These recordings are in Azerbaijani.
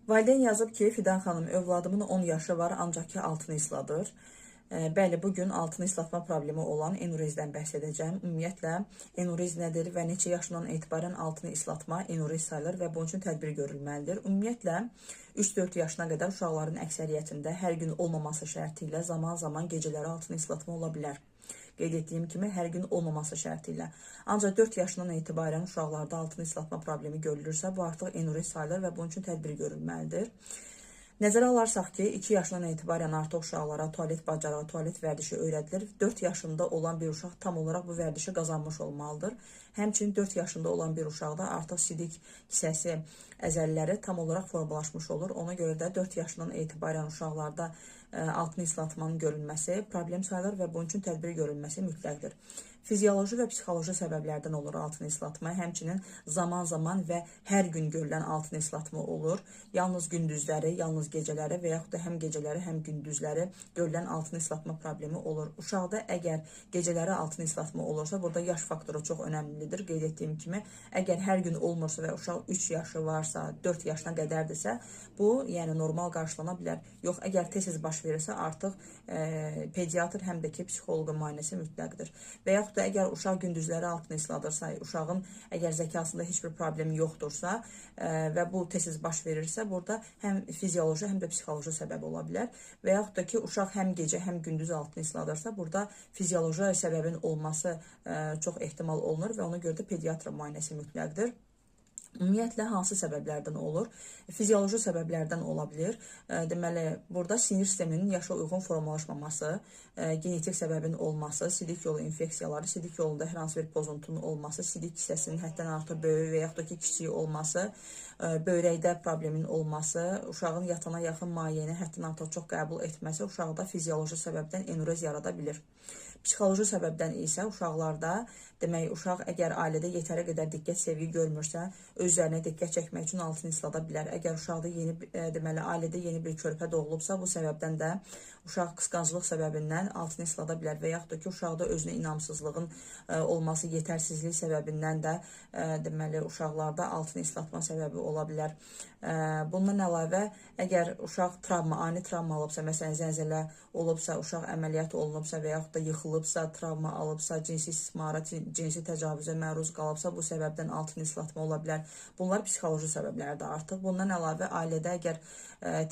Valideyn yazıb ki, Fidan xanım, övladımın 10 yaşı var, ancaq ki altını isladır. Bəli, bugün altını islatma problemi olan enurizdən bəhs edəcəm. Ümumiyyətlə, enuriz nədir və neçə yaşından etibarən altını islatma enuriz sayılır və bunun üçün tədbir görülməlidir. Ümumiyyətlə, 3-4 yaşına qədər uşaqların əksəriyyətində hər gün olmaması şərti ilə zaman-zaman gecələri altını islatma ola bilər. Qeyd etdiyim kimi, hər gün olmaması şərti ilə. Ancaq 4 yaşından etibarən uşaqlarda altını islatma problemi görülürsə, bu artıq enuriz sayılır və bunun üçün tədbir görülməlidir. Nəzərə alarsak ki, 2 yaşından etibarən artıq uşaqlara tualet bacarığı, tualet vərdişi öyrədilir. 4 yaşında olan bir uşaq tam olaraq bu vərdişi qazanmış olmalıdır. Həmçinin 4 yaşında olan bir uşaqda artıq sidik kisəsi, əzəliləri tam olaraq formalaşmış olur. Ona görə də 4 yaşından etibarən uşaqlarda altını islatmanın görülməsi problem sayılır və bunun üçün tədbir görülməsi mütləqdir. Fizioloji və psixoloji səbəblərdən olur altını islatma. Həmçinin zaman-zaman və hər gün görülən altını islatma olur. Yalnız gündüzləri, yalnız gecələri və yaxud da həm gecələri, həm gündüzləri görülən altını islatma problemi olur. Uşaqda əgər gecələri altını islatma olursa, burada yaş faktoru çox önəmlidir. Qeyd etdiyim kimi, əgər hər gün olmursa və uşaq 3 yaşı varsa, 4 yaşına qədərdirsə, bu yəni normal qarşılana bilər. Yox, əgər tez-tez baş verirsə, artıq pediatr həm də ki, psixoloqun müayinəsi mütləqdir. Və yaxud da əgər uşaq gündüzləri altını isladırsa, uşağın əgər zəkasında heç bir problem yoxdursa və bu tez-tez baş verirsə, burada həm fizioloji, həm də psixoloji səbəb ola bilər. Və yaxud da ki, uşaq həm gecə, həm gündüz altını isladırsa, burada fizioloji səbəbin olması çox ehtimal olunur və ona görə də pediatr müayinəsi mütləqdir. Ümumiyyətlə, hansı səbəblərdən olur? Fizioloji səbəblərdən ola bilər. Deməli, burada sinir sisteminin yaşa uyğun formalaşmaması, genetik səbəbin olması, sidik yolu infeksiyaları, sidik yolunda hər hansı bir pozuntunun olması, sidik hissəsinin həddən artıq böyük və yaxud da ki, kiçik olması, böyrəkdə problemin olması, uşağın yatana yaxın mayeəni həddən artıq çox qəbul etməsi uşaqda fizioloji səbəbdən enuriz yarada bilir. Psixoloji səbəbdən isə uşaqlarda, demək, uşaq əgər ailədə yetəri qədər diqqət, sevgi görmürsə, özlərinə diqqət çəkmək üçün altını islada bilər. Əgər uşaqda deməli, ailədə yeni bir körpə doğulubsa, bu səbəbdən də uşaq qısqanclıq səbəbindən altını islada bilər və yaxud da ki, uşaqda özünə inamsızlığın olması, yetərsizlik səbəbindən də deməli, uşaqlarda altını islatma səbəbi ola bilər. Bundan əlavə, əgər uşaq travma, ani travma alıbsa, məsələn, zəlzələ olubsa, uşaq əməliyyat olunubsa və yaxud da yıxılıbsa, travma alıbsa, cinsi istismara, cinsi təcavüzə məruz qalıbsa, bu səbəbdən altını islatma ola bilər. Bunlar psixoloji səbəblərdir artıq. Bundan əlavə, ailədə əgər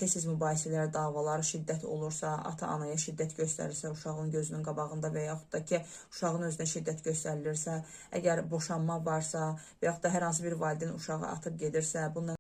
tez-tez mübahisələr, davalar, şiddət olursa, ata-anaya şiddət göstərirsə, uşağın gözünün qabağında və yaxud da ki, uşağın özünə şiddət göstərilirsə, əgər boşanma varsa və yaxud da hər hansı bir valideyn uşağı atıb gedirsə, bundan